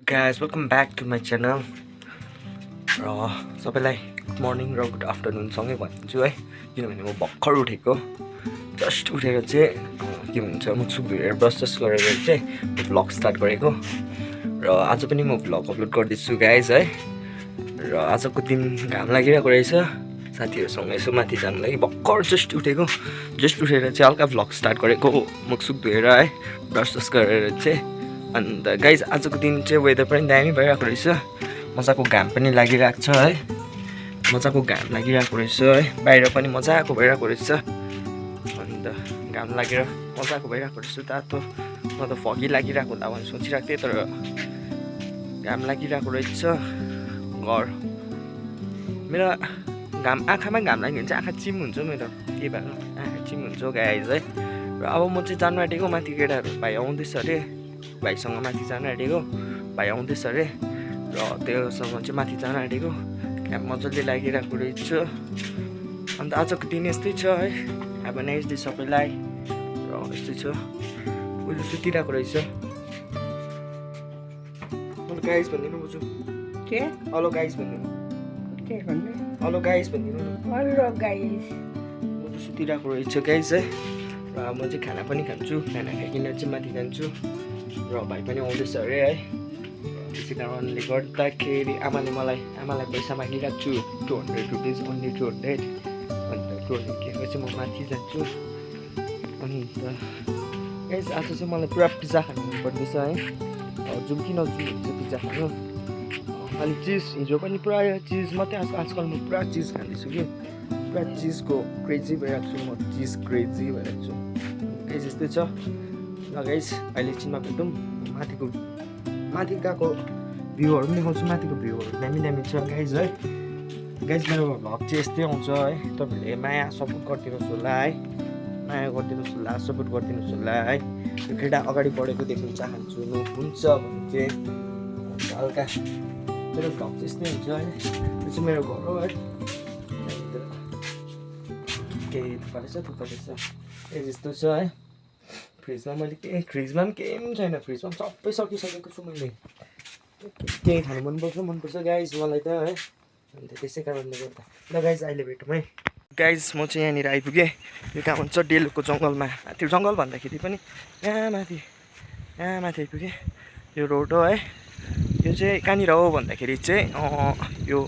Guys, welcome back to my channel. र सबैलाई good morning र गुड आफ्टरनुन सँगै भनिदिन्छु है, किनभने म भर्खर उठेको। जस्ट उठेर चाहिँ के भन्छ मुखसुख धोएर ब्रस गरेर चाहिँ भ्लग स्टार्ट गरेको। र आज पनि म भ्लग अपलोड गर्दैछु गाइज है। र आजको दिन घाम लागिरहेको रहेछ, साथीहरूसँग यसो माथि जानु लागि भर्खर जस्ट उठेको। जस्ट उठेर चाहिँ हल्का भ्लग स्टार्ट गरेको मुखसुख धोएर है, ब्रस गरेर चाहिँ। अन्त गाइज आजको दिन चाहिँ वेदर पनि दामी भइरहेको रहेछ, मजाको घाम पनि लागिरहेको छ है, मजाको घाम लागिरहेको रहेछ है, बाहिर पनि मजाको भइरहेको रहेछ। अन्त घाम लागेर मजाको भइरहेको रहेछ, तातो म त फगी लागिरहेको होला भनेर सोचिरहेको थिएँ, तर घाम लागिरहेको रहेछ। घर मेरो घाम आँखामा घाम लाग्यो भने चाहिँ आँखा चिम हुन्छ, मेरो के भएर आँखा चिम हुन्छ गाइज है। र अब म चाहिँ जानु आँटेको माथि, केटाहरू भाइ आउँदैछ अरे, भाइसँग माथि जानु आँटेको, भाइ आउँदैछ अरे। र त्योसँग चाहिँ माथि जानु आँटेको, घाम मजाले लागिरहेको रहेछ। अन्त आजको दिन यस्तै छ है, अब नाइस डे सबैलाई। र यस्तै छ, उहिले सुतिरहेको रहेछ। हेलो गाइस भनिदिनु बुझ्छु के हेलो गाइस भनिदिनु, के भन्ने हेलो गाइस भनिदिनु। हेलो गाइस, म चाहिँ सुतिरहेको रहेछ गाइस है। र म चाहिँ खाना पनि खान्छु, खाना खाइकन चाहिँ माथि जान्छु। र भाइ पनि आउँदैछ अरे है, त्यसै कारणले गर्दाखेरि आमालाई पैसा मागिरहेको छु, 200 रुपिस, ओन्ली 200। अन्त 200 चाहिँ म माथि जान्छु। अन्त गाइस आज चाहिँ मलाई पुरा पिज्जा खानु मन पर्दैछ है, जाउँ कि नजाउँ हुन्छ पिज्जा खानु। अनि चिज, हिजो पनि पुरा चिज मात्रै, आजकल म पुरा चिज खाँदैछु कि, पुरा चिजको क्रेजी भइरहेको छु, म चिज क्रेजी भइरहेको छु गाइस। यस्तै छ। ल गाइस अहिले एकछिनमा भेटौँ, माथि गएको भ्यूहरू पनि देखाउँछु, माथिको भ्यूहरू दामी दामी छ गाइस है। गाइस मेरो भ्लग चाहिँ यस्तै आउँछ है, तपाईँहरूले माया सपोर्ट गरिदिनुहोस् होला है, माया गरिदिनुहोस् होला, सपोर्ट गरिदिनुहोस् होला है। यो केटा अगाडि बढेको देख्नु चाहन्छु हुन्छ भने चाहिँ हल्का मेरो भ्लग चाहिँ यस्तै हुन्छ है। यो चाहिँ मेरो घर हो है, केही थुप्पा रहेछ यस्तो छ है। फ्रिजमा मैले फ्रिजमा पनि केही पनि छैन, फ्रिजमा पनि सबै सकिसकेको छु मैले। केही खानु मनपर्छ गाइज मलाई त है, अन्त त्यसै कारणले गर्दा। ल गाइज अहिले भेटौँ है। गाइज म चाहिँ यहाँनिर आइपुगेँ, यो कहाँ भन्छ डेलोको जङ्गलमा। त्यो जङ्गल भन्दाखेरि पनि यहाँ माथि आइपुगेँ। यो रोड हो है, यो चाहिँ कहाँनिर हो भन्दाखेरि चाहिँ यो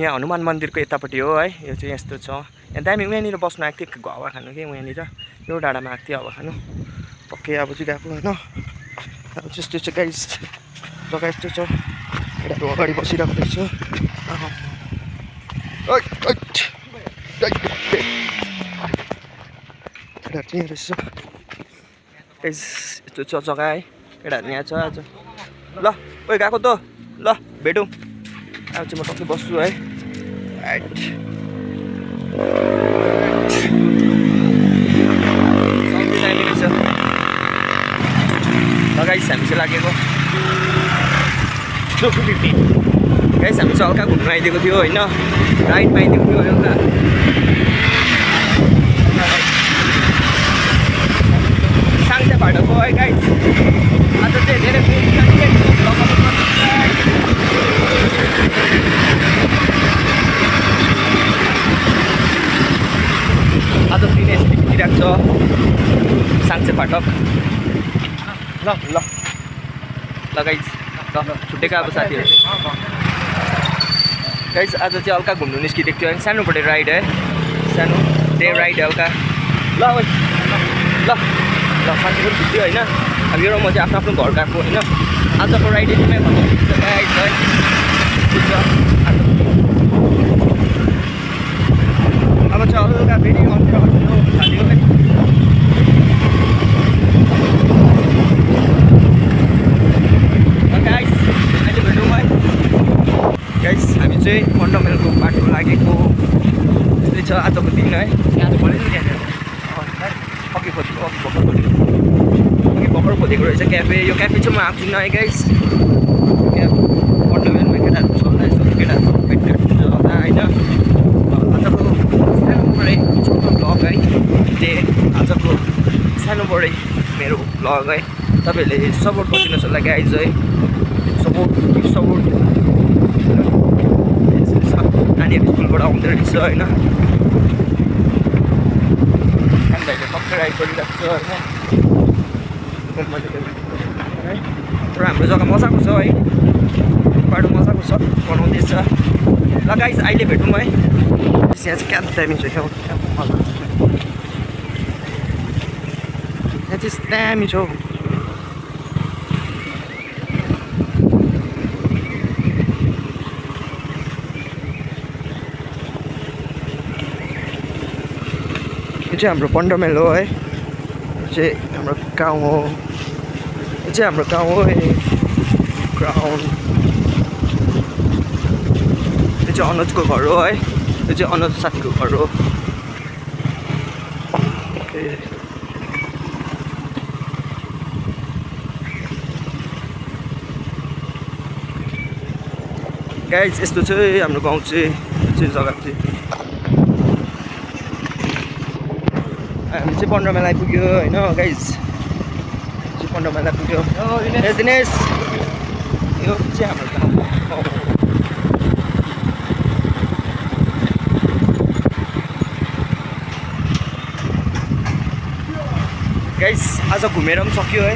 यहाँ हनुमान मन्दिरको यतापट्टि हो है। यो चाहिँ यस्तो छ, यहाँ दामी उहाँनिर बस्नु आएको थिएँ हावा खानु कि, उहाँनिर यो डाँडामा आएको थियो हावा खानु। पक्कै अब चाहिँ गएको होइन, अब त्यस्तो छ गाइस, जग्गा यस्तो छ। केटाहरू अगाडि बसिरहेको रहेछ, केटाहरू चाहिँ यहाँ रहेछ गाइस। यस्तो छ जग्गा है, केटाहरू यहाँ छ आज। ल ओइ गएको त, ल भेटौँ। अब चाहिँ म टक्कै बस्छु है। गाइस हामी चाहिँ लागेको गाइस, हामी चाहिँ हल्का घुम्नु आइदिएको थियो होइन, राइडमा आइदिएको थियो एउटा साङ्से फाटोको है गाइस। आज चाहिँ धेरै आज दिन यसरी बितिरहेको छ साङ्से फाटक। ल गाइस, ल छुट्टेको अब साथीहरू गाइस। आज चाहिँ हल्का घुम्नु निस्किदिएको थियो, सानोबडे राइड है, सानो डे राइड हल्का। ल साथीहरू छुट्यो होइन। अब यो म चाहिँ आफ्नो घर गएको होइन। आजको राइड एकदमै खतम हुन्छ गाइस है। अब चाहिँ हल्का फेरि थाल्यो है। गाइस हामी चाहिँ फन्डामेन्टलको बाटो लागेको यस्तै छ आजको दिन है। आज भोलि अघि भर्खर खोजेको रहेछ क्याफे। यो क्याफे चाहिँ म आएको छुइनँ है गाइस। फन्डामेन्टलमा केटाहरू छ होला, यसो केटाहरू भेटघाट हुन्छ होला होइन। आजको सानोबडे छोटो भ्लग है, आजको सानोबडे मेरो भ्लग है। तपाईँहरूले सपोर्ट गरिदिनुहोस् होला गाइज है, रेडी छ होइन भाइले टक्कै राइड गरिरहेको छ होइन र हाम्रो जग्गा मजाको छ है बाटो मजाको छ बनाउँदैछ ल गाइस अहिले भेटौँ है यहाँ चाहिँ क्या दामी छ क्या यहाँ चाहिँ दामी छ हौ यो चाहिँ हाम्रो 15 माइल हो है यो चाहिँ हाम्रो गाउँ हो यो चाहिँ हाम्रो गाउँ हो ग्राउन्ड यो चाहिँ अनुजको घर हो है यो चाहिँ अनुज साथीको घर हो गाइस यस्तो चाहिँ हाम्रो गाउँ चाहिँ जग्गा चाहिँ हामी चाहिँ 15 माइल आइपुग्यो होइन गाइस 15 माइल आइपुग्यो दिनेश यो चाहिँ हाम्रो गाउँ गाइस आज घुमेर पनि सक्यो है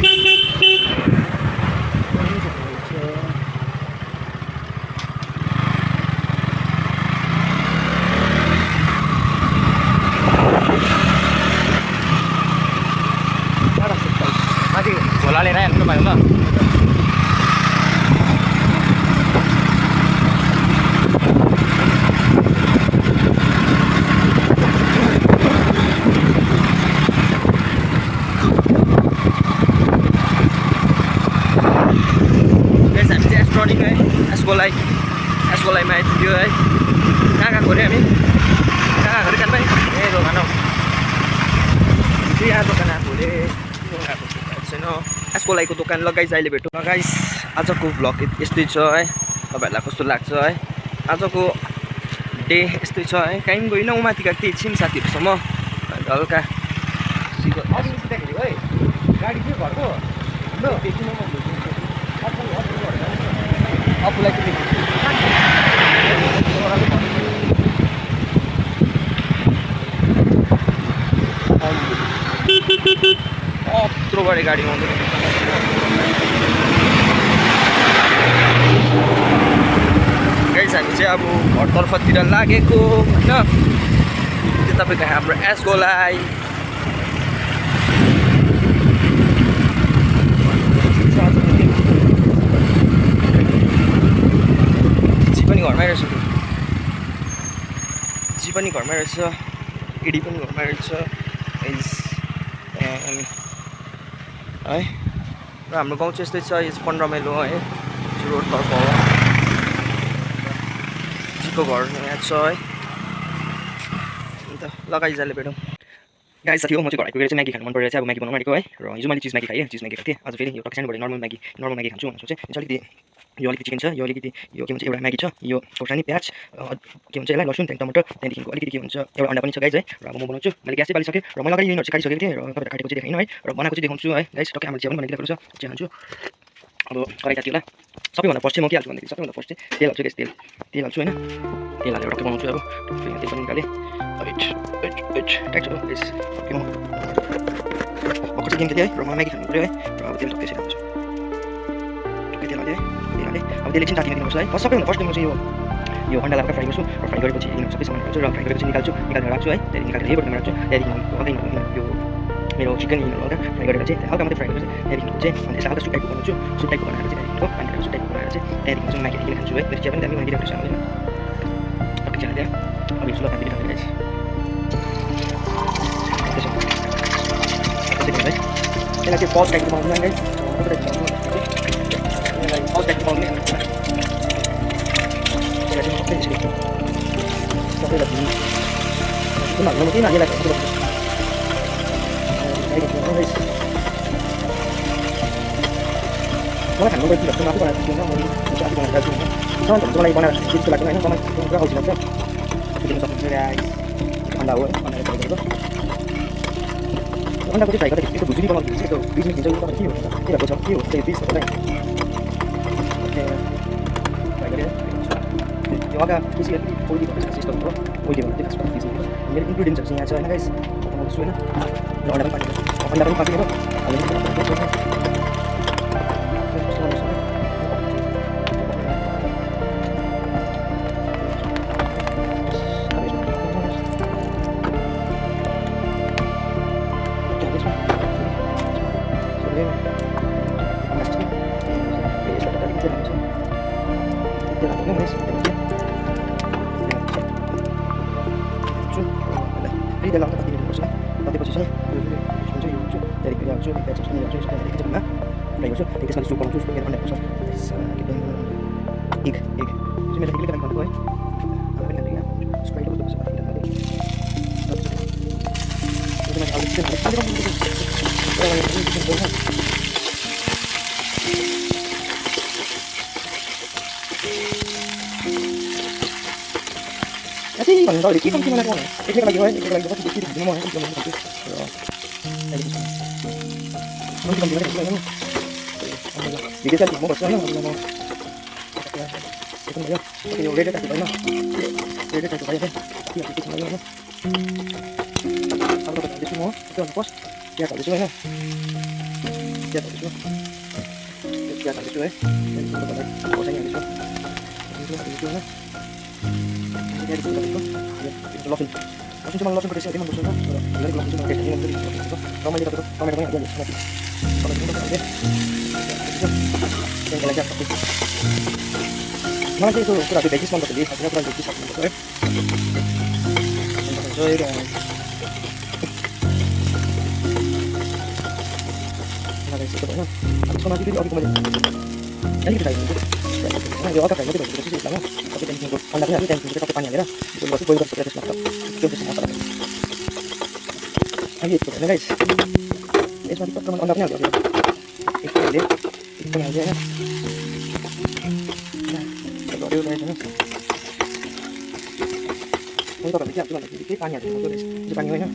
माथि झोला लिएर आइहाल्नु भयो ल एसकोलाईमा आइपुग्यो है कहाँ गएको अरे हामी कहाँ गएको अरे कानभाइ ए दोकान हौ यहाँ दोकान आएको अरे छैन एसकोलाईको दोकान लगाइस अहिले भेटौँ लगाइस आजको भ्लग यस्तै छ है तपाईँहरूलाई कस्तो लाग्छ है आजको डे यस्तै छ है कहीँ गइनँ माथि गएको थिएँ एकछिन साथीहरूसँग अन्त हल्का गाडी के घरको आफूलाई यत्रो बढी गाडी आउँदैन गाइस हामी चाहिँ अब घरतर्फतिर लागेको होइन त्यो तपाईँको हाम्रो एसकोलाई जी पनि घरमै रहेछ इडी पनि घरमै रहेछ है र हाम्रो गाउँ चाहिँ यस्तै छ यो 15 माइल हो है रोडतर्फ हो जीको घर यहाँ छ है अन्त लगाइजाले भेटौँ गाइस साथी हो म चाहिँ घर आइपुगेर चाहिँ म्यागी खानु मन परिरहेको छ अब म्यागी बनाउनु आँटेको है र हिजो मैले चिज म्यागी खाएँ चिज म्यागी खाएको थिएँ आज फेरि यो टक्सानबाट नर्मल म्यागी खान्छु भनेर सोचेँ अलिकति यो अलिकति चिकन छ यो अलिकति यो के भन्छ एउटा म्यागी छ यो खोर्सानी प्याज के भन्छ यसलाई लसुन त्यहाँदेखि टमाटर त्यहाँदेखिको अलिकति के भन्छ एउटा अन्डा पनि छ गाइस है र अब म बनाउँछु मैले ग्यास चाहिँ बालिसकेँ र मैले अगाडि यिनीहरू चाहिँ काटिसकेको थिएँ र तपाईँहरू काटेको चाहिँ देखाइनँ है र बनाएको चाहिँ देखाउँछु है गाइस टक्कै हामीले चिया पनि बनाइदिएको छ चिया खान्छु अब कराई जाति होला सबैभन्दा फर्स्ट चाहिँ म के हाल्छु भन्दाखेरि सबैभन्दा फर्स्ट चाहिँ तेल हाल्छु गाइस तेल हाल्छु होइन तेल हालेर टक्कै बनाउँछु अब तेल पनि निकालेँ टाइट छ गाइस भर्खर चाहिँ गेम खेलेँ है र म म्यागी खानु पऱ्यो है र अब तेल टक्कै चाहिँ हाल्छु टक्कै तेल हालेँ अब त्यसले एकछिन तातिन दिनुपर्छ है सबैभन्दा फर्स्ट म चाहिँ यो अन्डा लगाएर फ्राई गर्छु र फ्राई गरेपछि यिनीहरू सबै सामान हाल्छु र फ्राई गरेपछि निकालेर राख्छु है त्यहाँदेखि निकालेर यही बटनमा राख्छु त्यहाँदेखि हल्का यो मेरो चिकन यिनीहरू हल्का फ्राई गरेर चाहिँ हल्का मात्रै फ्राई गरेर त्यहाँदेखि चाहिँ अनि यसलाई हल्का सुप टाइपको बनाउँछु सुप टाइपको बनाएर चाहिँ त्यहाँदेखिको पानी हालेर सुप टाइपको बनाएर चाहिँ त्यहाँदेखि चाहिँ म्यागी किन खान्छु है मेरो चिया पनि दामी बनाइदिएको छ होइन टक्कै चिया त्यहाँ अब यो सुलो खाँदै खाँदै गाइस यसलाई चाहिँ पज टाइपको बनाउँछु गाइस पज टाइपको बनाउने सबैलाई किन हाल्नु किन हालेर मलाई खानु पर्छ जस्तो मात्रै बनाएको छु मैले आफै बनाएर छु सामानहरू मलाई बनाएर त्यस्तो लाग्दैन होइन मलाई पुरा अल्छी लाग्छ देख्न सक्नुहुन्छ अन्डा हो अन्डा फ्राई गरेको अन्डाको चाहिँ फ्राई गर्दा यस्तो भुजुरी बनाउँछ यस्तो बिजनेस हुन्छ के हो के भएको छ के हो त्यो पिस तपाईँ फ्राई गरेर यो हल्का बेसी अलिकति ओइली भएको छ यस्तो भयो ओइली भएको खास बेसी मेरो इन्ग्रेडियन्ट्सहरू चाहिँ यहाँ छ होइन गाइस बताउँदैछु होइन र अन्डा पनि पाकेको Dia lang kapatid nito sa pati posisyon so yung so dari kaya so kita so yung so dari kita na na so kita sa super so kita na so sa kita egg so may nakikita ka ko ang pinaliga spray ko sa pati natin so may awit din Kasi bang daw dito kung na ko na. Ito lagi hoy, ito lagi ko dito dito mo, ito mo dito. Pero ay dito. Mo dito dito dito. Dito sa mo basta na mo. Ito mo. Ito yung ready tayo na. Ready tayo kaya din. Ito dito mo na. Ano ba dito mo? Ito ang post. Kaya tayo dito na. Kaya tayo dito. Kaya tayo dito eh. Ito ba tayo? Ko sa dito. Dito na. Jadi kita itu langsung cuma langsung berisi aja langsung kan dari langsung cuma kayak gini dari itu kamu lihat itu kamu lihat aja nanti kalau kita kan deh yang lagi apa mana sih itu sudah bebas mana tadi hasilnya kurang bebas apa itu so ya nah guys itu kan habis sama video kembali jadi kita ini nah dia akan kayak gitu sih lama tapi kan tunggu anaknya ini tunggu kita tanya ya itu masih boleh kita terus nakap itu semua apa ayo itu nah guys ini semua kita teman anaknya dia itu dia itu aja ya nah kalau dia udah ini ini kalau dia cuma dikit tanya tuh guys depan ini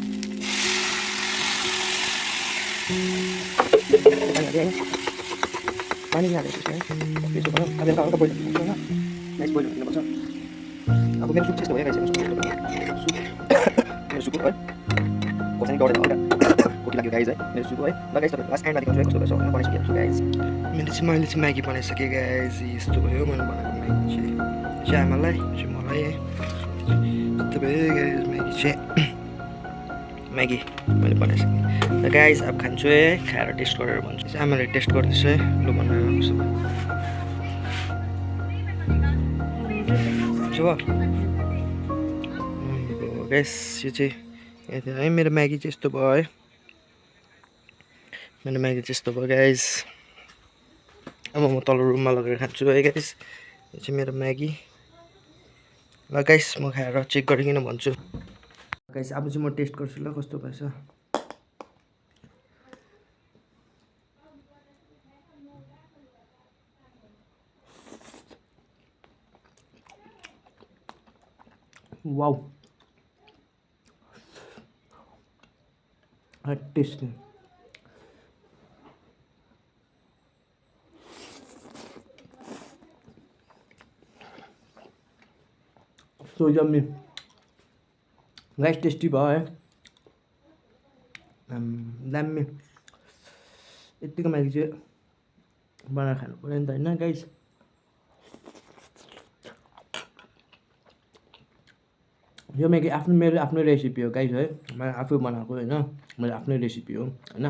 tanya dia Pani niya guys eh. Okay, so parang kami ang boil na. Nice boil na basta. Ako meron success daw guys. Meron suko ko. Kung saan gawin ako. Okay lang guys eh. Meron suko eh. Na guys, last time natin ko so ano pa niya guys. मैले चाहिँ Maggi बनाइसकेँ guys यस्तो भयो मैले बनाएको Maggi चाहिँ आमालाई चाहिँ मलाई है यस्तो भयो गाइस म्यागी चाहिँ म्यागी मैले बनाइसकेँ र गाइस अब खान्छु है खाएर टेस्ट गरेर भन्छु आमाले टेस्ट गर्दैछ है लु बनाएर कस्तो भयो गाइस यो चाहिँ यति है मेरो म्यागी चाहिँ यस्तो भयो है मेरो म्यागी चाहिँ यस्तो भयो गाइस अब म तल रुममा लगेर खान्छु है गाइस यो चाहिँ मेरो म्यागी ल गाइस म खाएर चेक गरिकन भन्छु गाइस अब चाहिँ म टेस्ट गर्छु ल कस्तो भएछ wow tasty So yummy. Guys, tasty भयो है दामी यतिको म्यागी चाहिँ बनाएर खानु पर्यो नि त होइन गाइस यो म्यागी मेरो आफ्नै रेसिपी हो गाइस है मैले आफै बनाएको होइन मेरो आफ्नै रेसिपी हो होइन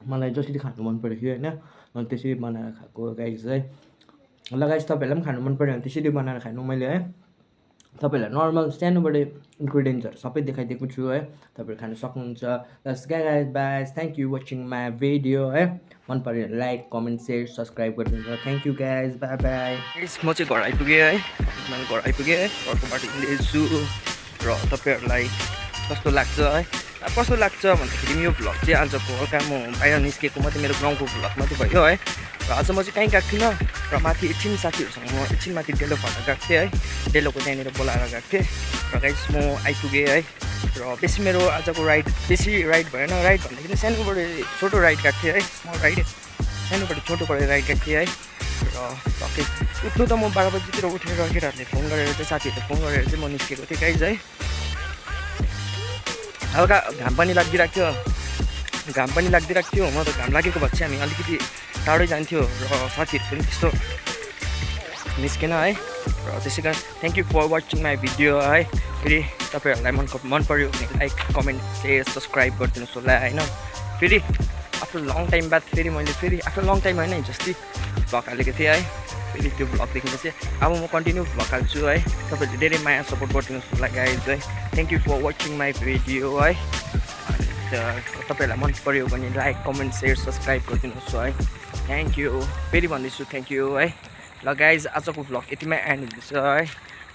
मलाई जसरी खानु मन परेको थियो होइन मैले त्यसरी बनाएर खाएको गाइस है ल गाइस तपाईँहरूलाई पनि खानु मन पऱ्यो भने त्यसरी बनाएर खानु मैले है तपाईहरुलाई नर्मल सानोबडे इन्ग्रेडियन्ट्सहरु सबै देखाइदिएको छु है तपाईहरु खान सक्नुहुन्छ let's guys bye thank you watching my video है मन पर्यो लाइक कमेन्ट शेयर सब्स्क्राइब गरिदिनु thank you guys bye bye guys म चाहिँ घर आइपुगे है मैले घर आइपुगे है घरको बाटो हिँड्दैछु र तपाईहरुलाई कस्तो लाग्छ है कस्तो लाग्छ भन्दाखेरि यो भ्लग चाहिँ आजको हल्का म बाहिर निस्केको मात्रै मेरो गाउँको भ्लग मात्रै भयो है र आज म चाहिँ कहीँ गएको थिइनँ र माथि एकछिन साथीहरूसँग म एकछिन माथि डेलो फर्दा गएको थिएँ है डेलोको त्यहाँनिर बोलाएर गएको थिएँ र गाइस म आइपुगेँ है र बेसी मेरो आजको राइड बेसी राइड भएन राइड भन्दाखेरि सानोबाट छोटो राइड गएको थिएँ है स्मल राइड सानोबाट छोटोबाट राइड गएको थिएँ है र सके उठ्नु त म 12 बजीतिर उठेर केटाहरूले फोन गरेर चाहिँ साथीहरूले फोन गरेर चाहिँ म निस्केको थिएँ गाइज है। हल्का घाम पनि लागिरहेको थियो म त घाम लागेको भए चाहिँ हामी अलिकति टाढै जान्थ्यो र साथीहरू पनि त्यस्तो निस्केन है। र त्यसै कारण thank you for watching my video है। फेरि तपाईँहरूलाई मन पऱ्यो भने लाइक कमेन्ट सेयर सब्सक्राइब गरिदिनुहोस् होला होइन। फेरि आफ्टर लङ टाइम बाद फेरि आफ्टर लङ टाइम होइन हिजो अस्ति भ्लग हालेको थिएँ है। फेरि त्यो भ्लगदेखि चाहिँ अब म कन्टिन्यू भ्लग हाल्छु है। तपाईँहरूले धेरै माया सपोर्ट गरिदिनुहोस् होला गाइज है। Thank you for watching my video है। तपाईँहरूलाई मन पऱ्यो भने लाइक कमेन्ट सेयर सब्सक्राइब गरिदिनुहोस् है। थ्याङ्क यू फेरि भन्दैछु थ्याङ्क यू है। ल गाइज आजको भ्लग यतिमै एन्ड हुँदैछ है।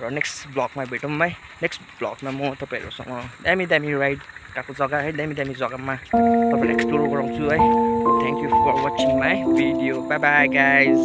र नेक्स्ट भ्लगमा भेटौँ है। नेक्स्ट भ्लगमा म तपाईँहरूसँग दामी राइड गएको जग्गा है दामी जग्गामा तपाईँलाई एक्सप्लोर गराउँछु है। Thank you for watching my video bye bye guys.